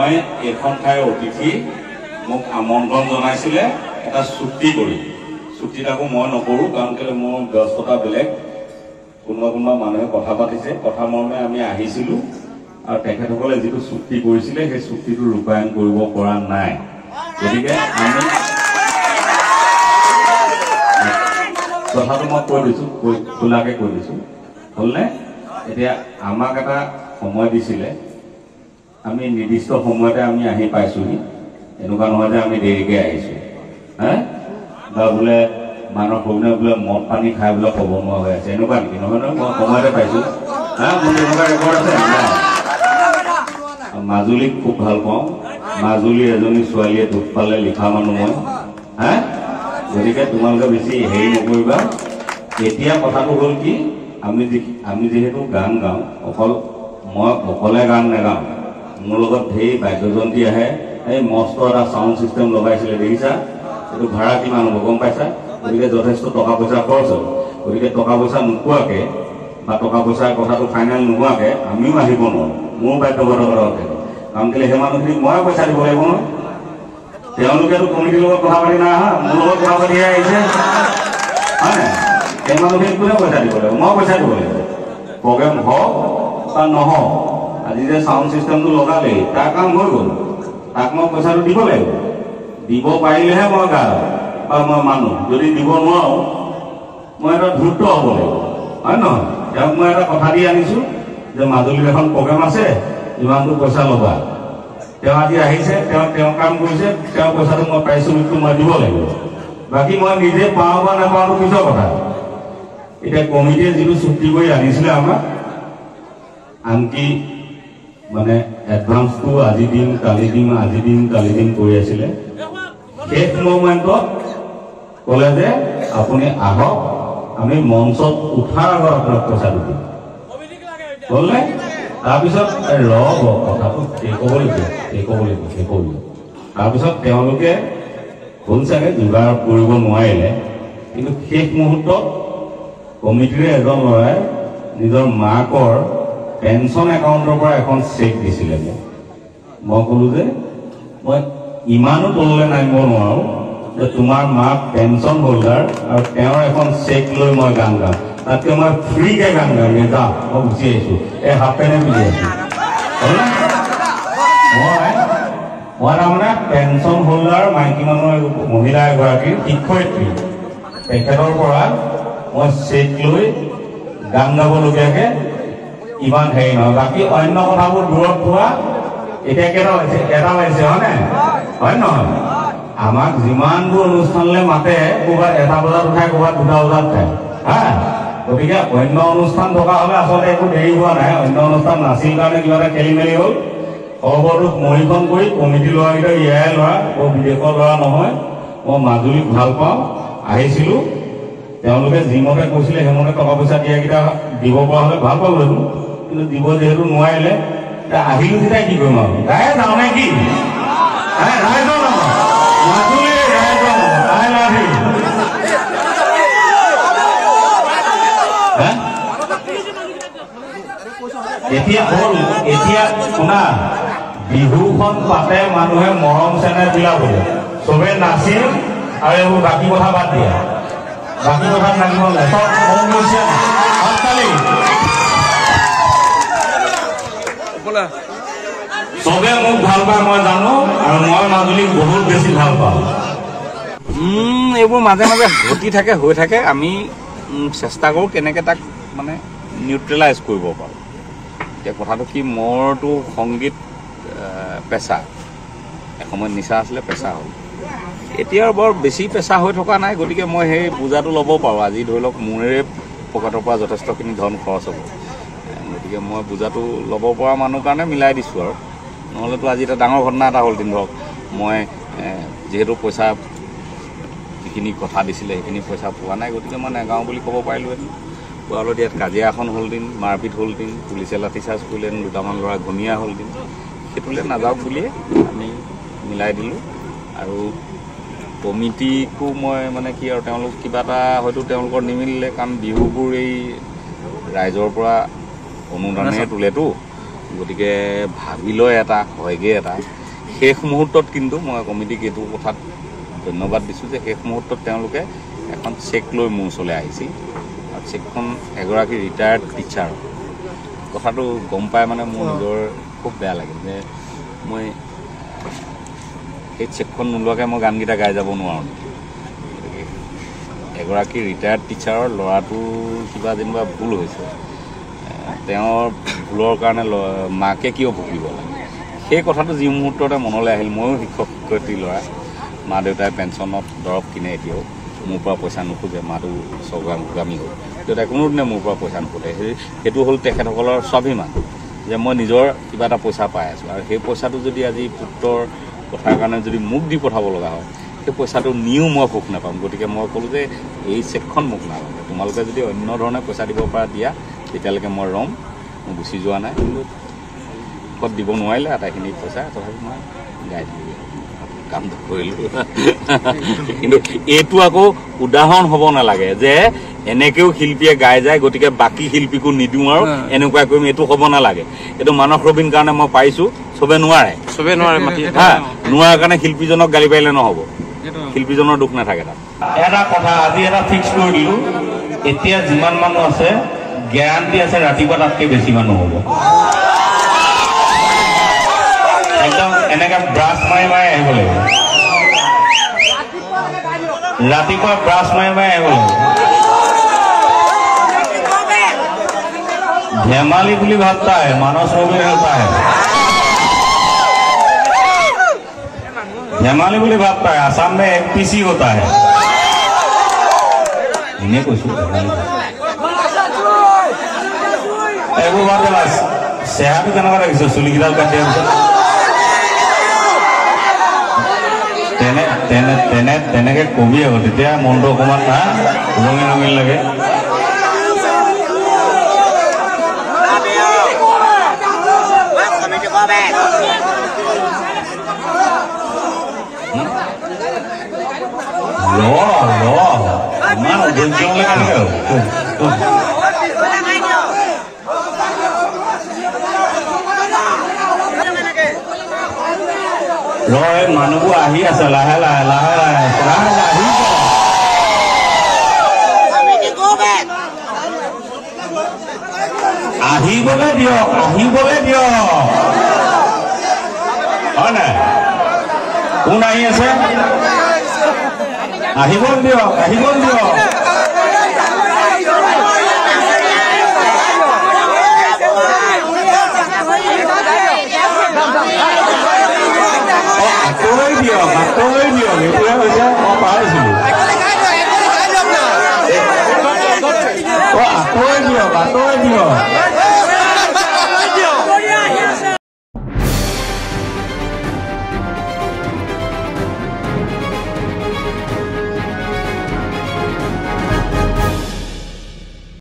মই এখন ঠাইৰ অতিথি মোক আমন্ত্ৰণ জনাইছিলে এটা চুক্তি কৰি চুক্তিত আকৌ মই নকৰোঁ কাৰণ কেলৈ মোৰ ব্যস্ততা বেলেগ কোনোবা মানুহে কথা পাতিছে কথা মৰ্মে আমি আহিছিলোঁ আৰু তেখেতসকলে যিটো চুক্তি কৰিছিলে সেই চুক্তিটো ৰূপায়ণ কৰিব পৰা নাই গতিকে আমি কথাটো মই কৈ দিছোঁ খোলাকৈ কৈ দিছোঁ হ'লনে এতিয়া আমাক এটা সময় দিছিলে আমি নিৰ্দিষ্ট সময়তে আমি আহি পাইছোঁহি এনেকুৱা নহয় যে আমি দেৰিকৈ আহিছোঁ হা বা বোলে মানুহৰ সৰুনে বোলে মদ পানী খাই বোলে ক'ব নোৱাৰা হৈ আছে এনেকুৱা নেকি নহয় নহয় মই সময়তে পাইছোঁ হা মোৰ এনেকুৱা ৰেকৰ্ড আছে মাজুলীক খুব ভাল পাওঁ মাজুলীৰ এজনী ছোৱালীয়ে দুখ পালে লিখা মানুহ মই হা গতিকে তোমালোকে বেছি হেৰি নকৰিবা এতিয়া কথাটো হ'ল কি আমি যিহেতু গান গাওঁ মই অকলে গান নাগাওঁ মোৰ লগত ঢেৰ বাদ্যযন্ত্ৰী আহে এই মস্ত এটা চাউণ্ড ছিষ্টেম লগাইছিলে দেখিছা এইটো ভাড়া কিমান হ'ব গম পাইছা গতিকে যথেষ্ট টকা পইচা খৰচ হ'ল গতিকে টকা পইচা নোপোৱাকৈ বা টকা পইচাৰ কথাটো ফাইনেল নোহোৱাকৈ আমিও আহিব নোৱাৰোঁ মোৰ বাধ্যবাধকতা থাকে কাৰণ কেলৈ সেই মানুহখিনিক মই পইচা দিব লাগিব নহয় তেওঁলোকেতো কমিটিৰ লগত কথা পাতি নাই অহা মোৰ লগত কথা পাতিহে আহিছে হয় নাই সেই মানুহখিনিক কোনে পইচা দিব লাগিব মই পইচা দিব লাগিব প্ৰগ্ৰেম হওক বা নহওক আজি যে চাউণ্ড ছিষ্টেমটো লগালেই তাৰ কাম হৈ গ'ল তাক মই পইচাটো দিব লাগিব দিব পাৰিলেহে মই গাওঁ বা মই মানুহ যদি দিব নোৱাৰোঁ মই এটা ধূৰ্ত হ'ব লাগিব হয় নহয় তেওঁক মই এটা কথা দি আনিছোঁ যে মাজুলীত এখন প্ৰগ্ৰেম আছে ইমানটো পইচা ল'বা তেওঁ আজি আহিছে তেওঁ কাম কৰিছে তেওঁ পইচাটো মই পাইছোঁ বুলি মই দিব লাগিব বাকী মই নিজে পাওঁ বা নাপাওঁটো পিছৰ কথা এতিয়া কমিটিয়ে যিটো চুক্তি কৰি আনিছিলে আমাক আনকি মানে এডভান্সটো আজি দিম কালি দিম আজি দিম কালি দিম কৰি আছিলে শেষ মমেণ্টত ক'লে যে আপুনি আহক আমি মঞ্চত উঠাৰ আগত আপোনাক পইচাটো দিম ক'লে তাৰপিছত ৰ'ব কথাটো সেই ক'ব লাগিব তাৰপিছত তেওঁলোকে হ'ল চাগে যোগাৰ কৰিব নোৱাৰিলে কিন্তু শেষ মুহূৰ্তত কমিটিৰে এজন ল'ৰাই নিজৰ মাকৰ পেঞ্চন একাউণ্টৰ পৰা এখন চেক দিছিলে মই ক'লোঁ যে মই ইমানো তললৈ নামিব নোৱাৰোঁ যে তোমাৰ মাক পেঞ্চন হোল্ডাৰ আৰু তেওঁৰ এখন চেক লৈ মই গান গাম তাতকৈ মই ফ্ৰীকৈ গান গাম যাওঁ মই গুচি আহিছোঁ এই হাফ পেণ্টে পিন্ধি আছোঁ মই তাৰমানে পেঞ্চন হোল্ডাৰ মাইকী মানুহৰ মহিলা এগৰাকীৰ শিক্ষয়িত্ৰী তেখেতৰ পৰা মই চেক লৈ গান গাবলগীয়াকৈ ইমান হেৰি নহয় বাকী অন্য কথাবোৰ দূৰত পোৱা এতিয়া কেইটা হৈছে এটা হৈছে হয়নে হয় নহয় আমাক যিমানবোৰ অনুষ্ঠানলৈ মাতে ক'ৰবাত 1টা বজাত উঠাই ক'ৰবাত 2টা বজাত উঠায় হা গতিকে অন্য অনুষ্ঠান থকা হ'লে আচলতে একো দেৰি হোৱা নাই অন্য অনুষ্ঠান নাছিল কাৰণে কিবা এটা খেলি মেলি হ'ল খবৰটোক মৰিখন কৰি কমিটি ল'ৰাকেইটা ইয়াৰে ল'ৰা বৰ বিদেশৰ ল'ৰা নহয় মই মাজুলীক ভাল পাওঁ আহিছিলোঁ তেওঁলোকে যিমতে কৈছিলে সেইমতে টকা পইচা দিয়াকেইটা দিব পৰা হ'লে ভাল পালোঁ কিন্তু দিব যিহেতু নোৱাৰিলে এতিয়া আহিলোঁ তেতিয়া কি কৰিম আৰু গায়ে যাওঁ নে কি ৰাইজৰ মাজুলীৰ ৰাইজৰ এতিয়া শুনা বিহুখন পাতে মানুহে মৰম চেনেহ বিলাবলৈ চবে নাচিল আৰু এইবোৰ বাকী কথা বাদ দিয়া বাকী কথা নাগিব নাই চব মন গৈছে চবে মোক ভাল পায় মই জানো আৰু মই মাজুলীক বহুত বেছি ভাল পাওঁ এইবোৰ মাজে মাজে ঘটি থাকে হৈ থাকে আমি চেষ্টা কৰোঁ কেনেকৈ তাক মানে নিউট্ৰেলাইজ কৰিব পাৰোঁ এতিয়া কথাটো কি মোৰতো সংগীত পেচা এসময়ত নিচা আছিলে পেচা হ'ল এতিয়া বৰ বেছি পেচা হৈ থকা নাই গতিকে মই সেই বোজাটো ল'ব পাৰোঁ আজি ধৰি লওক মোৰে পকেটৰ পৰা যথেষ্টখিনি ধন খৰচ হ'ব গতিকে মই বোজাটো ল'ব পৰা মানুহ কাৰণে মিলাই দিছোঁ আৰু নহ'লেতো আজি এটা ডাঙৰ ঘটনা এটা হ'ল কিন্তু ধৰক মই যিহেতু পইচা যিখিনি কথা দিছিলে সেইখিনি পইচা পোৱা নাই গতিকে মই নেগাওঁ বুলি ক'ব পাৰিলোঁহেঁতেন পোৱালত ইয়াত কাজিয়া এখন হ'ল দিন মাৰপিট হ'ল দিন পুলিচে লাঠিচাৰ্জ কৰিলে 2টামান ল'ৰা ঘনীয়া হ'ল দিন সেইটোলৈ নাযাওক বুলিয়ে আমি মিলাই দিলোঁ আৰু কমিটিকো মই মানে কি আৰু তেওঁলোক কিবা এটা হয়তো তেওঁলোকৰ নিমিলিলে কাৰণ বিহুবোৰ এই ৰাইজৰ পৰা অনুদানেৰে তোলেতো গতিকে ভাবি লয় এটা হয়গৈ এটা শেষ মুহূৰ্তত কিন্তু মই কমিটিক এইটো কথাত ধন্যবাদ দিছোঁ যে শেষ মুহূৰ্তত তেওঁলোকে এখন চেক লৈ মোৰ ওচৰলৈ আহিছিল আৰু চেকখন এগৰাকী ৰিটায়াৰ্ড টিচাৰ কথাটো গম পাই মানে মোৰ নিজৰ খুব বেয়া লাগিল যে মই সেই চেকখন নোলোৱাকৈ মই গানকেইটা গাই যাব নোৱাৰোঁ গতিকে এগৰাকী ৰিটায়াৰ্ড টিচাৰৰ ল'ৰাটোৰ কিবা যেনিবা ভুল হৈছে তেওঁৰ ভুলৰ কাৰণে মাকে কিয় ভুগিব লাগে সেই কথাটো যি মুহূৰ্ততে মনলৈ আহিল ময়ো শিক্ষক শিক্ষয়িত্ৰী ল'ৰা মা দেউতাই পেঞ্চনত দৰৱ কিনে এতিয়াও মোৰ পৰা পইচা নোখোজে মাটো স্বগামী হ'ল দেউতাই কোনোদিনে মোৰ পৰা পইচা নোখোজে সেইটো হ'ল তেখেতসকলৰ স্বাভিমান যে মই নিজৰ কিবা এটা পইচা পাই আছোঁ আৰু সেই পইচাটো যদি আজি পুত্ৰৰ কথাৰ কাৰণে যদি মোক দি পঠাব লগা হয় সেই পইচাটো নিও মই সুখ নাপাম গতিকে মই ক'লোঁ যে এই চেকখন মোক নালাগে তোমালোকে যদি অন্য ধৰণে পইচা দিব পৰা দিয়া তেতিয়ালৈকে মই ৰ'ম মই গুচি যোৱা নাই কিন্তু ক'ত দিব নোৱাৰিলে আটাইখিনি পইচা তথাপি মই গাই দিলোঁ কামটো কৰিলোঁ কিন্তু এইটো আকৌ উদাহৰণ হ'ব নালাগে যে এনেকৈও শিল্পীয়ে গাই যায় গতিকে বাকী শিল্পীকো নিদিওঁ আৰু এনেকুৱা কৰিম এইটো হ'ব নালাগে এইটো মানস ৰবীন কাৰণে মই পাৰিছোঁ চবে নোৱাৰে হা নোৱাৰাৰ কাৰণে শিল্পীজনক গালি পাৰিলে নহ'ব শিল্পীজনৰ দুখ নাথাকে তাত এটা কথা আজি এটা ফিক্স কৰি দিলোঁ এতিয়া যিমান মানুহ আছে গেৰাণ্টি আছে ৰাতিপুৱা তাতকৈ বেছি মানুহ হ'ব একদম এনেকৈ ব্ৰাছ মাৰি মাৰি আহিব লাগিব ৰাতিপুৱা ব্ৰাছ মাৰি মাৰি আহিব লাগিব ধেমালি বুলি ভাবता है मानस रबीन होता है धमाली बोली भागता है आसाम में एमपीसी होता है इन्हें कुछ एगो बात है बस सेहा भी करना पड़ेगा सुली की दाल काटे तेने तेने तेने तेने के कोबी है वो दिया मोंडो कुमार ना रंगीन रंगीन लगे Mana jenjang lagi kau? Roy mana bu ahi asal lah. Ahi boleh dia. Oh na, una ahi ase. আহিবন দিও আতৰি দিয়ক এইটোৱে হৈছে মই পাহৰিছিলোঁ